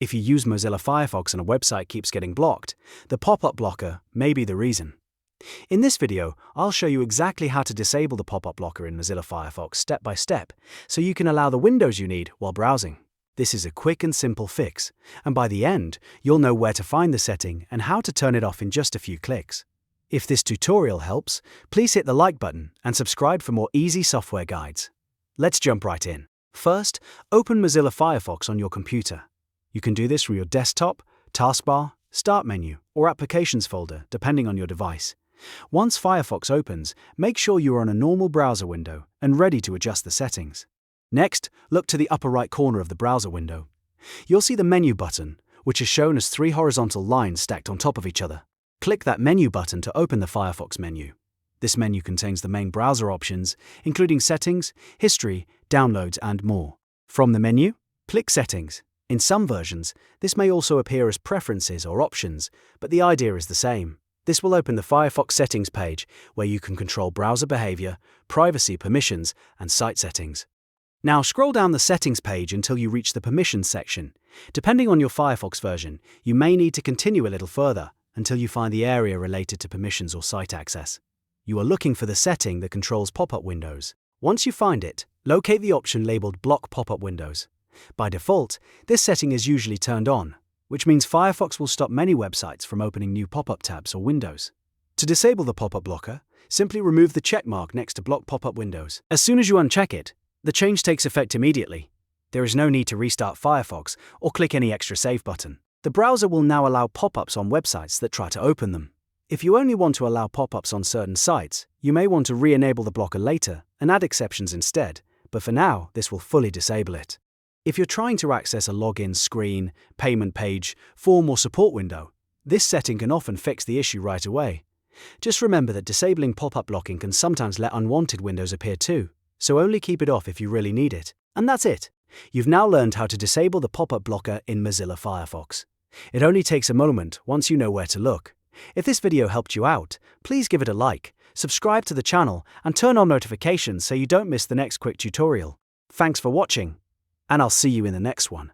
If you use Mozilla Firefox and a website keeps getting blocked, the pop-up blocker may be the reason. In this video, I'll show you exactly how to disable the pop-up blocker in Mozilla Firefox step by step, so you can allow the windows you need while browsing. This is a quick and simple fix, and by the end, you'll know where to find the setting and how to turn it off in just a few clicks. If this tutorial helps, please hit the like button and subscribe for more easy software guides. Let's jump right in. First, open Mozilla Firefox on your computer. You can do this from your desktop, taskbar, start menu, or applications folder, depending on your device. Once Firefox opens, make sure you are on a normal browser window and ready to adjust the settings. Next, look to the upper right corner of the browser window. You'll see the menu button, which is shown as 3 horizontal lines stacked on top of each other. Click that menu button to open the Firefox menu. This menu contains the main browser options, including settings, history, downloads, and more. From the menu, click Settings. In some versions, this may also appear as Preferences or Options, but the idea is the same. This will open the Firefox settings page, where you can control browser behavior, privacy permissions, and site settings. Now scroll down the settings page until you reach the permissions section. Depending on your Firefox version, you may need to continue a little further until you find the area related to permissions or site access. You are looking for the setting that controls pop-up windows. Once you find it, locate the option labeled Block Pop-up Windows. By default, this setting is usually turned on, which means Firefox will stop many websites from opening new pop-up tabs or windows. To disable the pop-up blocker, simply remove the check mark next to Block Pop-up Windows. As soon as you uncheck it, the change takes effect immediately. There is no need to restart Firefox or click any extra save button. The browser will now allow pop-ups on websites that try to open them. If you only want to allow pop-ups on certain sites, you may want to re-enable the blocker later and add exceptions instead, but for now, this will fully disable it. If you're trying to access a login screen, payment page, form or support window, this setting can often fix the issue right away. Just remember that disabling pop-up blocking can sometimes let unwanted windows appear too, so only keep it off if you really need it. And that's it. You've now learned how to disable the pop-up blocker in Mozilla Firefox. It only takes a moment once you know where to look. If this video helped you out, please give it a like, subscribe to the channel, and turn on notifications so you don't miss the next quick tutorial. Thanks for watching, and I'll see you in the next one.